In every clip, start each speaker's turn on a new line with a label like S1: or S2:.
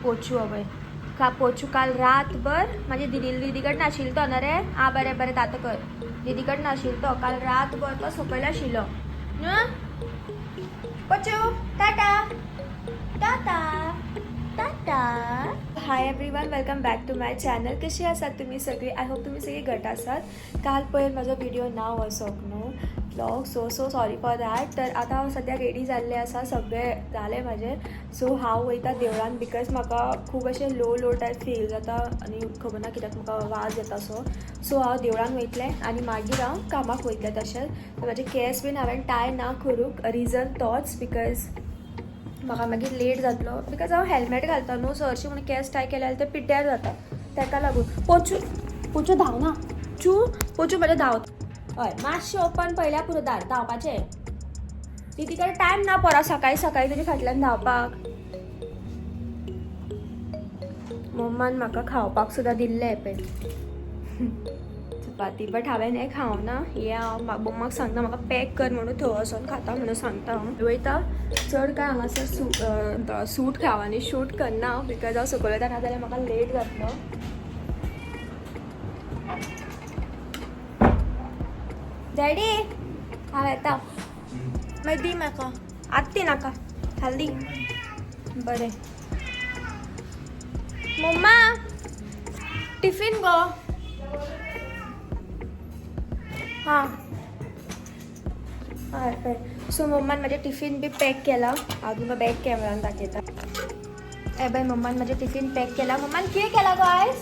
S1: पोचू हवंय का पोचू काल रातभर माझी दीदीकडनं आशिल तो ना रे. हा बरें बरें तातं कर. दीदीकडनं आशिल तो काल रातभर तो सकयल आशिल्लो. पोचू tata tata tata. Hi everyone, welcome back to my channel. कशी आसात तुम्ही सगळी? आय होप तुम्ही सगळी घट आसात. काल पयर म्हाजो व्हिडिओ ना वचोंक न्हू blog, so sorry for that. तर आतां हांव सद्या रेडी जाल्लें आसा, सगळें जालें म्हाजें. सो हांव वयता देवळान बिकॉज म्हाका खूब अशें लो टायप फील जाता आनी खबर ना कित्याक म्हाका वाज येता. सो हांव देवळान वयतलें आनी मागीर हांव कामाक वयतलें. तशेंच म्हाजे केस बीन हांवें टाय ना करूंक, रिजन तोच बिकॉज म्हाका मागीर लेट जातलो. बिकॉज हांव हेल्मेट घालता न्हू, सो हरशीं म्हणून केस टाय केले जाल्यार ते पिड्ड्यार जाता. ताका लागून पोचू धांवना. पोचू म्हजें धांवत. हय मातशें ओपन पयल्या पुरो दार धांवपाचें. दीदी कडेन टायम ना परा सकाळी तुजे फाटल्यान धांवपाक. मम्मान म्हाका खावपाक सुद्दां दिल्लें पळय चपाती, बट हांवें हें खावना. हें हांव मम्माक सांगता म्हाका पॅक कर म्हणून, थंय वचोन खाता म्हणून सांगता हांव. वयता चड काय हांगासर सूट खावं आनी शूट करना हांव बिकॉज हांव सकयल वयता, ना जाल्यार म्हाका लेट जातलो. डॅडी हांव येता. मागीर दी म्हाका. आतां ती नाका, हाल दी. बरें. मम्मा टिफिन गो. हां हय पळय. सो मम्मान म्हाजें टिफिन बी पॅक केला. हांव तुमकां बॅक कॅमेरान दाखयता. ए बाय, मम्मान म्हाजें टिफिन पॅक केला. मम्मान कितें केला गो आयज?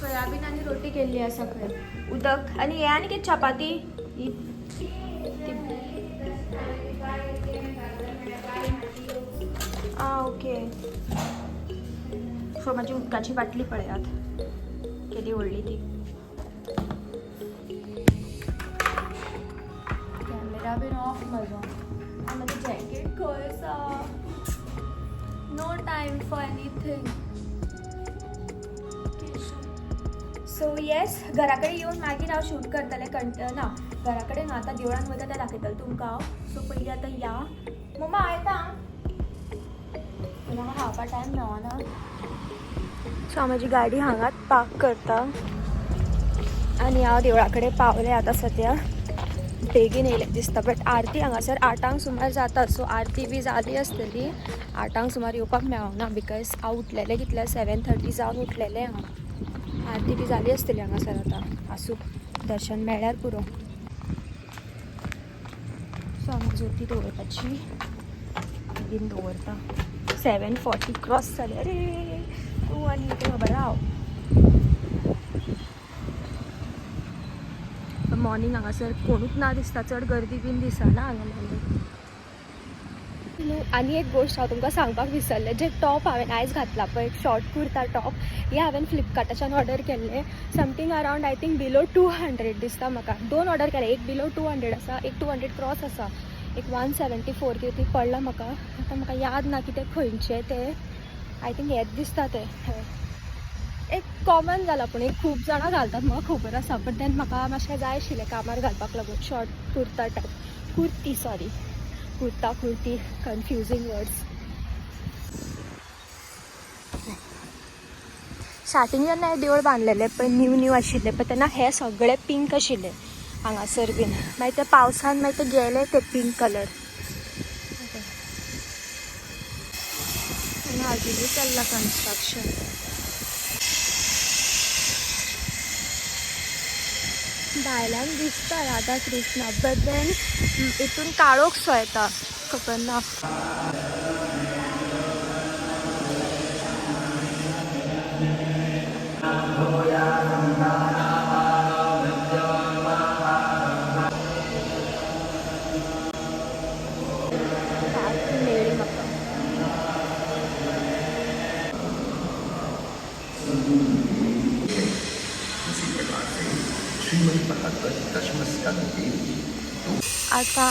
S1: सोयाबीन आनी रोटी केल्ली आसा खंय. उदक आनी हें आनी कितें चपाती. ओके. सो म्हाजी उदकाची बाटली पळयात केदी व्हडली ती. कॅमेरा बीन ऑफ म्हाजो. आनी म्हाजें जॅकेट खंय आसा? No time for anything. So yes, घरा कडेन येवन मागीर हांव शूट करतलें. ना घरा कडेन ना, आतां देवळान वयता तें दाखयतलें तुमकां हांव. सो पयलीं आतां या. मम्मा हांव येता. म्हाका खावपा टायम मेळना. सो हांव म्हाजी गाडी हांगाच पार्क करता आनी हांव देवळा कडेन पावलें आतां सद्या. बेगीन येयलें दिसता, बट आरती हांगासर 8 सुमार जाता. सो आरती बी जाली आसतली. 8 सुमार येवपाक मेळना बिकॉज हांव उठलेलें कितल्या 7:30 जावन उठलेलें हांव. आरती बी जाली आसतली हांगासर. आतां आसूं, दर्शन मेळ्ळ्यार पुरो. सो हांगा ज्योती दवरपाची, बेगीन दवरता. 7:40 क्रॉस जाले. अरे तूं आनी इथे खबर राव. मॉर्निंग हांगासर कोणूच ना दिसता, चड गर्दी बीन दिसना हांगा मॉर्निंग. आनी एक गोश्ट हांव तुमकां सांगपाक विसरलें. जे टॉप हांवें आयज घातला पळय, शॉर्ट कुर्ता टॉप, हे हांवें फ्लिपकार्टाच्यान ऑर्डर केल्लें. Something around I think below 200 दिसता म्हाका. 2 ऑर्डर केले, एक बिलो 200 आसा, एक 200 क्रॉस आसा, एक 174 कितें ती पडला म्हाका. आतां म्हाका याद ना कितें खंयचें तें. आय थिंक हेच दिसता तें. एक कॉमन जाला पूण एक खूब जाणां घालतात म्हाका खबर आसा. बट देन म्हाका मातशें जाय आशिल्लें कामार घालपाक लागून. Short kurta type, kurti confusing words. Starting जेन्ना हें देवूळ बांदलेलें पळय, न्यू आशिल्लें पळय, तेन्ना हे सगळे पिंक आशिल्ले हांगासर बीन. मागीर ते पावसान मागीर ते गेले ते पिंक कलर. आजुनूय चल्लां कन्स्ट्रक्शन. भायल्यान दिसता राधा कृष्णा, बट देन हितून काळोखसो येता, खबर ना. मेळ्ळी म्हाका. आतां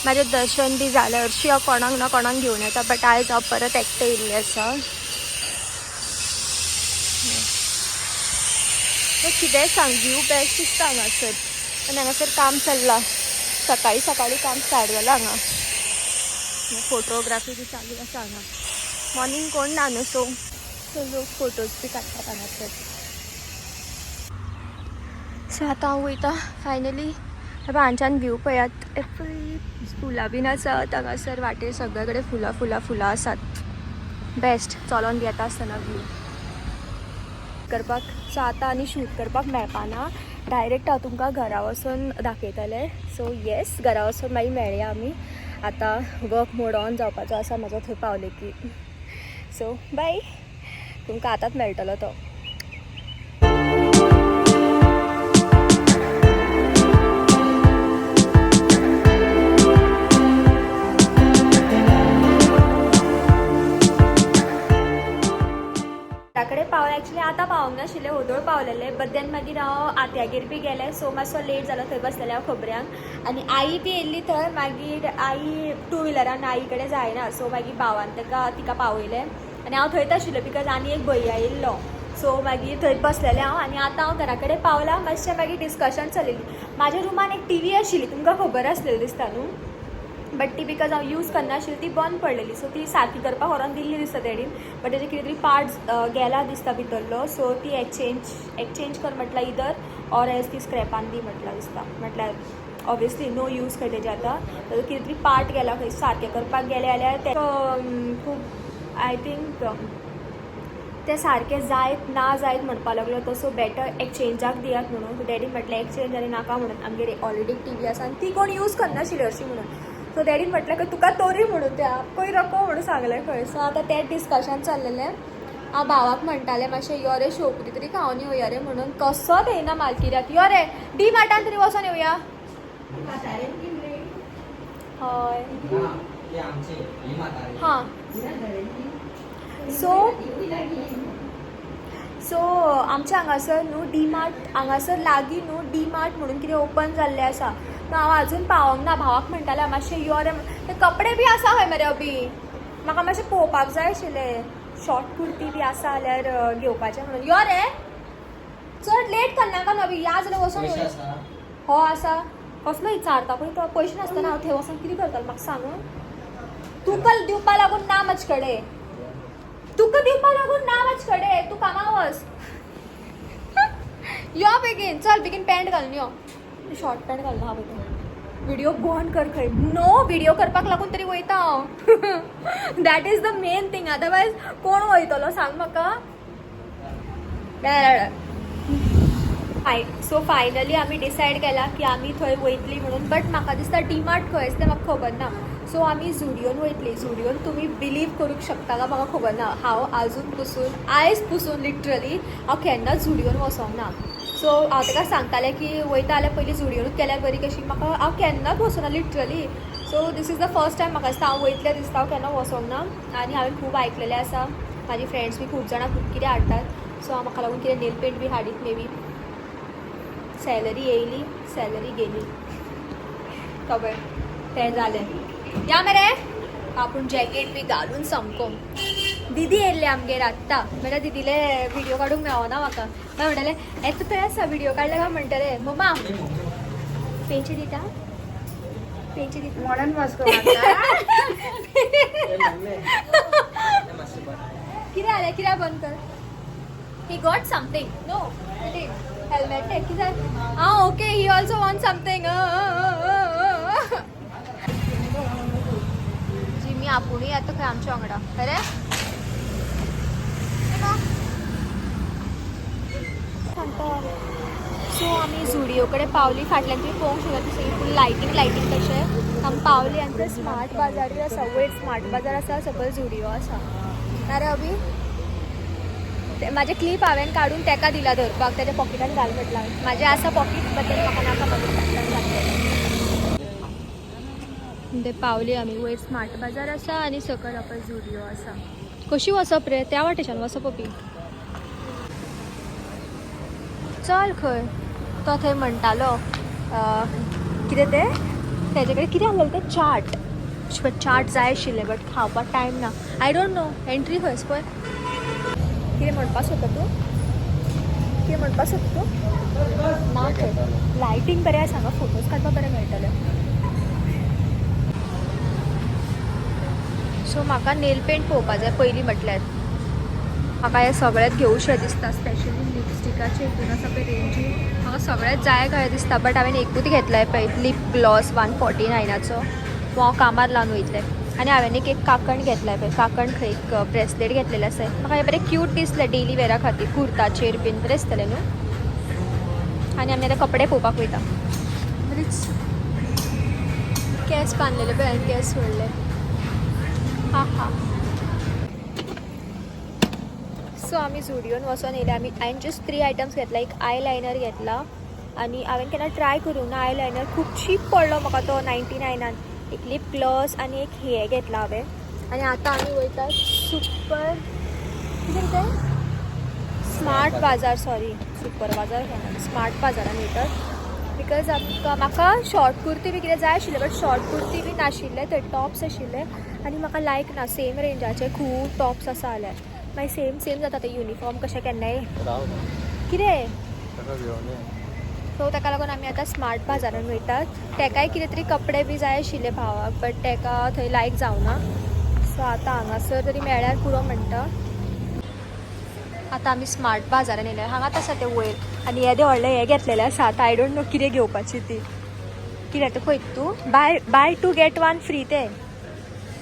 S1: म्हाजें दर्शन बी जालें. हरशीं हांव कोणाक घेवन येता, बट आयज हांव परत एकटें येयल्लें आसा. कितेंय सांग, व्यू बेस्ट दिसता हांगासर. आनी हांगासर काम चल्लां. सकाळी काम स्टार्ट जालां हांगा. फोटोग्राफी बी चालू आसा हांगा. मॉर्निंग कोण ना न्हू सो लोक फोटोज बी काडटात हांगासर. सो आतां हांव वयता फायनली. हांगाच्यान व्यू पळयात. फुलां बीन आसात हांगासर वाटेर सगळे कडेन फुलां फुलां फुलां आसात. बेस्ट चलोन येता आसतना व्यू करपाक. सो आतां आनी शूट करपाक मेळपाना. डायरेक्ट हांव तुमकां घरा वचून दाखयतलें. सो येस घरा वचून मागीर मेळया आमी. आतां वर्क मोड ऑन जावपाचो आसा म्हजो थंय पावले की. सो बाय तुमकां आतांच मेळटलो तो. घराकडे पावले. एक्चुली आतां पावूंक नाशिल्लें वोदोळ पावलेलें. बट देन मागीर हांव आत्यागेर बी गेलें. सो मातसो लेट जालो थंय बसलेलें हांव खबऱ्यांक. आनी आई बी येयल्ली थंय. मागीर आई 2 व्हिलरान आई कडेन जायना. सो मागीर भावान तिका पावयलें आनी हांव थंयच आशिल्लें बिकॉज आनी एक भैया येयल्लो. सो मागीर थंय बसलेलें हांव. आनी आतां हांव घरा कडेन पावलां. मातशें मागीर डिस्कशन चलिल्ली. म्हाज्या रुमान एक टीवी आशिल्ली तुमकां खबर आसलेली दिसता न्हू. बट ती बिकॉज हांव यूज करनाशिल्ली ती बंद पडलेली. सो ती सारकी करपाक व्हरोन दिल्ली दिसता तेणीन. बट तेजे कितें तरी पार्ट्स गेला दिसता भितरलो. सो ती एक्सचेंज कर म्हटल्यार इधर ऑर एज ती स्क्रॅपान दी म्हटल्यार दिसता. म्हटल्यार ऑब्वियसली नो यूज खंय तेजे आतां. ताजो कितें तरी पार्ट गेला खंय सारकें करपाक गेले जाल्यार ते खूब आय थिंक ते सारकें जायत ना जायत म्हणपाक लागलो तो. सो बेटर एक्सचेंजाक दियात म्हणून. सो डॅडीन म्हटलें एक्सचेंज आनी नाका म्हणून. आमगेर ऑलरेडी टीवी आसा आनी ती कोण यूज करनाशिल्ली हरशी म्हणून. सो डॅडीन म्हटलें की तुका तोरी म्हणून त्या पयर रको म्हणून सांगलें खंय. सो आतां तें डिस्कशन चल्लेलें. हांव भावाक म्हणटालें मातशें यो रे शेवपुरी तरी खावन येवया रे म्हणून. कसोच येयना मालकिऱ्याक. यो रे डी मार्टान तरी वचोन येवया. हय हां. सो आमच्या हांगासर न्हू डी मार्ट हांगासर लागीं न्हू डी मार्ट म्हणून कितें ओपन जाल्लें आसा. हांव आजून पावोंक ना. भावाक म्हणटालें मातशें यो रे. ते कपडे बी आसा खंय मरे अबी. म्हाका मातशें पळोवपाक जाय आशिल्लें. शॉर्ट कुर्ती बी आसा जाल्यार घेवपाचें म्हणून. यो रे चड लेट करनाका न्हू अबी. या जाल्यार वचून येवया. हो आसा कसलो विचारता पळय तो. पयशे नासतना हांव थंय वचून कितें करतलें म्हाका सांग. तुका दिवपा लागून ना म्हजे कडेन. तुका दिवपा लागून ना म्हजे कडेन. तूं कामाक वच. यो बेगीन चल बेगीन पॅन्ट घालून यो. शॉर्ट पॅन्ट घालना हांव बेगीन. व्हिडिओ बंद कर खंय. नो व्हिडिओ करपाक लागून तरी वयता हांव. That is the main thing. Otherwise कोण वयतलो सांग म्हाका. सो फायनली आमी डिसायड केला की आमी थंय वयतली म्हणून. बट म्हाका दिसता डी मार्ट खंय आसा तें म्हाका खबर ना. सो आमी झुडियोन वयतली. झुडियोन तुमी बिलीव करूंक शकता काय म्हाका खबर ना. हांव आयज पसून लिटरली हांव केन्नाच झुडियोन वचोंक ना. सो हांव ताका सांगतालें की वयता जाल्यार पयलीं झुडियोनूच केल्यार बरी कशी. म्हाका हांव केन्नाच वचूना literally. So this is the first time म्हाका दिसता हांव वयतलें दिसता. हांव केन्ना वचोंक ना. आनी हांवें खूब आयकलेलें आसा. म्हाजी फ्रेंड्स बी खूब जाणां खूब कितें हाडटात. सो हांव म्हाका लागून कितें नेल पेंट बी हाडीत मे बी. सॅलरी येयली सॅलरी गेली खबर तें जालें. या मरे आपूण जॅकेट बी घालून सामको. दीदी येयल्ले आमगेर आत्तां. म्हणल्यार दिदीले व्हिडिओ काडूंक मेळना म्हाका. मागीर म्हणटालें येता थंय आसा व्हिडिओ काडला काय म्हणटलें मम्मा पेंचे दिता पेंचे दिता मॉडर्न वास्को कितें जालें कित्याक बंद कर. He got something no helmet कितें जालें. आं okay he also want something. Jimmy आपुणूय येता खंय आमच्या वांगडा खरें. सो आमी झुडियो कडेन पावली. फाटल्यान तुमी पळोवंक शकता ती सगळी फूल लायटींग तशें आमी पावली. आनी थंय स्मार्ट बाजारूय आसा. वयर स्मार्ट बाजार आसा सकयल झुडियो आसा. ना रे अभी म्हाजे क्लीप हांवें काडून ताका दिला धरपाक. ताच्या पॉकेटान घाल म्हटलां. म्हाजें आसा पॉकेट बट तें म्हाका नाका म्हाज्या पॉकेटान घातलें. ते पावली आमी. वयर स्मार्ट बाजार आसा आनी सकयल आपय झुडियो आसा. कशी वचप रे त्या वाटेच्यान वचप अबी. चल खंय तो थंय म्हणटालो कितें तें तेजे कडेन कितें आहलें तें चाट जाय आशिल्लें बट खावपाक टायम ना. आय डोंट नो एंट्री खंयच पळय. कितें म्हणपाक सोदता तूं. कितें म्हणपाक सोदता तूं. ना खंय लायटींग बरें आसा हांगा. फोटोज काडपाक बरें मेळटलें. सो म्हाका नेल पेंट पळोवपा जाय पयलीं म्हटल्यार. म्हाका हे सगळ्यात घेवशे दिसता, स्पेशली लिपस्टिकाचे हितून आसा पळय रेंजी म्हाका सगळ्यात जाय कशें दिसता. बट हांवें एकूच घेतलाय पळय लिप ग्लॉस 149चो, तो हांव कामार लावन वयतलें. आनी हांवें एक काकण घेतलाय पळय, काकण खंय एक ब्रेसलेट घेतलेलें आसा. म्हाका हे बरें क्यूट दिसलें डेली वेअरा खातीर, कुर्ताचेर बीन बरें दिसतलें न्हू. आनी आमी आतां कपडे पळोवपाक वयता. बरीच केस बांदलेले पळय हांवें, केस सोडले. हा हा. सो आमी झुडियोन वचून येयले. हांवें जस्ट 3 आयटम्स घेतला. एक आय लायनर घेतला आनी हांवें केन्ना ट्राय करूं ना आय लायनर, खूब चीप पडलो म्हाका तो 99. एक लिप ग्लॉस आनी एक हे घेतला हांवें. आनी आतां आमी वयतात सुपर कितें तें स्मार्ट बाजार, सॉरी सुपर बाजार स्मार्ट बाजारान वयतात. बिकॉज म्हाका शॉर्ट कुर्ती बी कितें जाय आशिल्लें, बट शॉर्ट कुर्ती बी नाशिल्ले, थंय टॉप्स आशिल्ले आनी म्हाका लायक ना. सेम रेंजाचे खूब टॉप्स आसा जाल्यार मागीर सेम जाता ते युनिफॉर्म कशें केन्नाय कितें. सो ताका लागून आमी आतां स्मार्ट बाजारान वयतात. तेकाय कितें तरी कपडे बी जाय आशिल्ले भावाक, बट तेका थंय लायक जावना. सो आतां हांगासर तरी मेळ्ळ्यार पुरो म्हणटा. आतां आमी स्मार्ट बाजारान येयले. हांगाच आसा ते वयर आनी येदे व्हडले हे घेतलेले आसा. आतां आय डोंट नो कितें घेवपाची ती. कितें तें पळय तूं बाय 2 get 1 फ्री ते,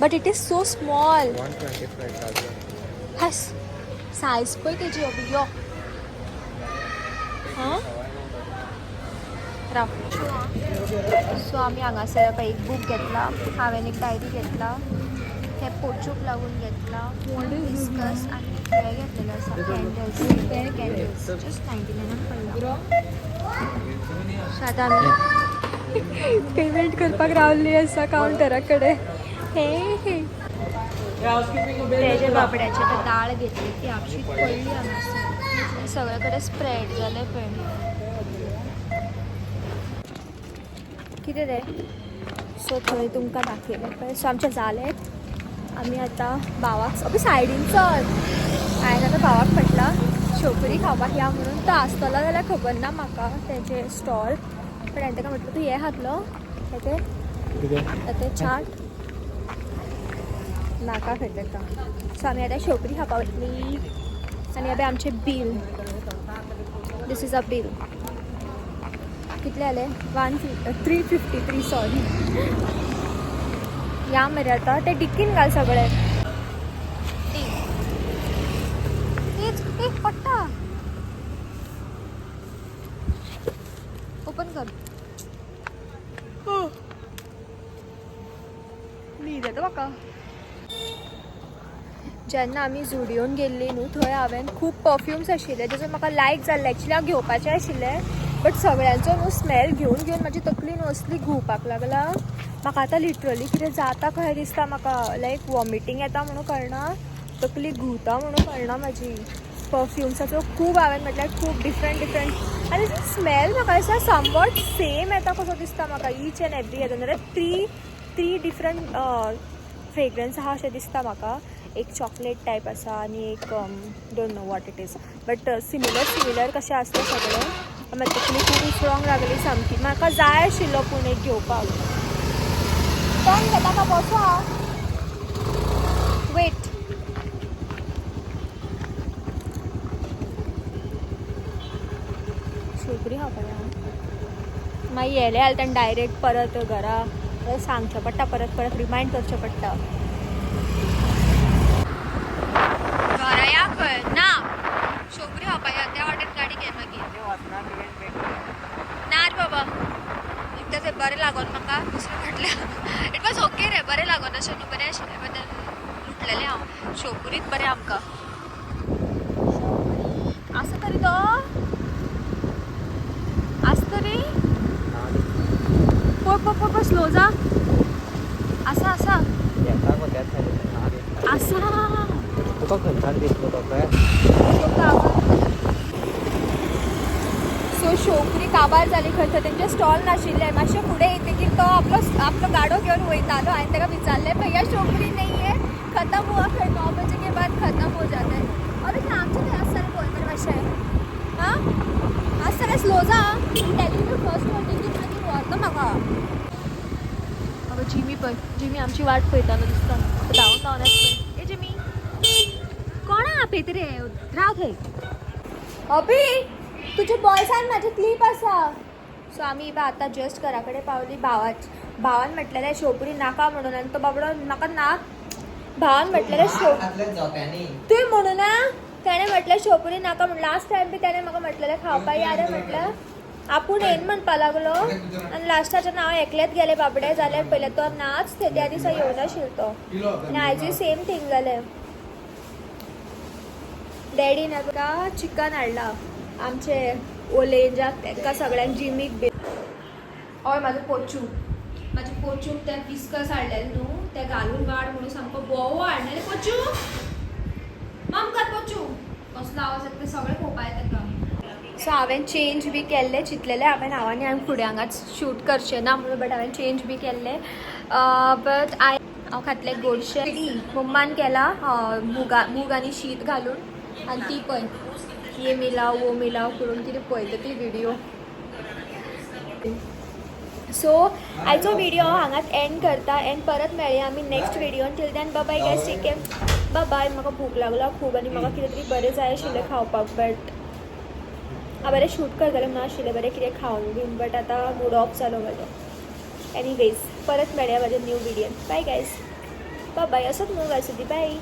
S1: but it is so small. 125 हस सायज पळय तेजी यो. हां राव. सो आमी हांगासर पळय एक बूक घेतला, हांवें एक डायरी घेतला, हे पोचूक लागून घेतला, डिस्कस आनी हे घेतलेले आसा कॅन्डल्स जस्ट 99 पडला. सो आतां आमी पेमेंट करपाक रावल्ली आसा कावंटरा कडेन. हे तेजे बाबड्याचे ते दाळ घेतली, ती आपशीच पडली हांगासर. सगळे कडेन स्प्रेड जाले पळय. कितें रे. सो थंय तुमकां दाखयलें पळय. सो आमचें जालें. आमी आतां भावाक अबे सायडीन चल. हांवें आतां भावाक म्हटलां शेवपुरी खावपाक या म्हणून. तो आसतलो जाल्यार खबर ना म्हाका तेजे स्टॉल, पण हांवें ताका म्हटलं तूं हे खातलो तें चाट नाका खंय ताका. सो आमी आतां शेवपुरी खावपाक वतली. आनी हें आमचें bill. This is a bill. कितले जाले 353 सॉरी. या मरे आतां ते डिक्कीन घाल सगळे. एक पट्टा ओपन कर. न्हीद येता म्हाका. जेन्ना आमी झुडियोन गेल्ली न्हू, थंय हांवें खूब परफ्यूम्स आशिल्ले जेजो म्हाका लायक जाल्ले. एक्चुली हांव घेवपाचें आशिल्लें, बट सगळ्यांचो न्हू स्मेल घेवन घेवन म्हाजी तकली न्हू असली घुंवपाक लागला. म्हाका आतां लिटरली कितें जाता कशें दिसता. म्हाका लायक वॉमिटींग येता म्हणून कळना, तकली घुंवता म्हणून कळना म्हाजी. परफ्युम्साचो खूब हांवें म्हटल्यार खूब डिफरंट आनी स्मेल म्हाका दिसता समवॉट सेम येता कसो दिसता म्हाका. ईच एंड एवरी येता थ्री डिफरंट फ्रेग्रन्स आहा अशें दिसता म्हाका. एक चॉकलेट टायप आसा आनी एक don't know what it is, but similar कशें आसता सगळें. म्हाका तकली खूब स्ट्रॉंग लागली सामकी. म्हाका जाय आशिल्लो पूण एक घेवपाक. पण घेता का बसो वेट. शेवपुरी खावपाक मागीर येले जाल्यार डायरेक्ट परत घरा सांगचें पडटा, परत रिमायंड करचें पडटा. घरा या खंय ना शेवपुरी खावपाक या त्या वाटेन गाडी घे मागीर. ना रे बाबा एकदां थंय बरें लागोन म्हाका दुसरें फाटल्यान. इट वॉज ओके रे, बरें लागोन अशें न्हू, बरें आशिल्लें. बट लुटलेलें हांव. शेवपुरीत बरें आमकां. आसा तरी तो आसा तरी पळय स्लो जा. आसा आसा सो शेवपुरी काबार जाली खंय थंय तेंचे स्टॉल नाशिल्ले. मातशें फुडें येतकीर तो आपलो गाडो घेवन वयतालो. हांवें ताका विचारलें भैया शेवपुरी नहीं है, खत्म हुआ फिर 9 बजे के बाद खत्म हो जाता है. अरे ते आमचे थंय आसतलें पळय मरे मातशें. हां आसतलें स्लो जा. टेलिंग यू फर्स्ट टिकीट मागीर व्हरता म्हाका. जिमी पण जिमी आमची वाट पळयतालो दिसता धांवन धांवन आसता ए जिमी कोण आपयत रे राव थंय अभी तुझे बॉयसान म्हाजे क्लिप आसा सो आमी इबा आतां जस्ट घरा कडेन पावली भावान म्हटलेलें शेवपुरी नाका म्हणून आनी तो बाबडो म्हाका ना भावान म्हटलेलें तुवें म्हणून ना ताणें म्हटलें शेवपुरी नाका म्हणून लास्ट टायम बी ताणें म्हाका म्हटलेलें खावपा या रे म्हटलें आपूण येन म्हणपा लागलो आनी लास्टाच्या हांव एकलेच गेले बाबडे जाल्यार पयले तो नाच त्या दिसा येवनाशिल्लो तो आनी आयजूय सेम थिंग जालें डॅडीन आमकां चिकन हाडलां आमचे ओलेंजाक तांकां सगळ्यांक जिमीक बी हय म्हाजे पोचूक ते विस्कस हाडलेले न्हू ते घालून वाड म्हणून सामको बोवो हाडलेले पोचू ममकार पोचू कसलो आवाज येता ते सगळे पळोवपा येता ताका सो हांवें चेंज बी केल्लें चिंतलेलें हांवें फुडें हांगाच शूट करचें ना म्हणून बट हांवें चेंज बी केल्लें बट हांव खातलें गोडशें मम्मान केलां मूग आनी शीत घालून आनी ती पळय ये मिलाव वो मिलाव करून कितें पळयता ती व्हिडियो सो आयचो व्हिडियो हांगाच एंड करता एंड परत मेळया आमी नेक्स्ट व्हिडियोन till then bye guys take care bye म्हाका भूक लागला खूब आनी म्हाका कितें तरी बरें जाय आशिल्लें खावपाक बट हांव बरें शूट करतलें म्हणून आशिल्लें बरें कितें खावन बीन बट आतां मूड ऑफ जालो म्हाजो एनीवेज परत मेळया म्हाज्या न्यू व्हिडियोन बाय गायस बाय असोच मूग आसूं दी बाय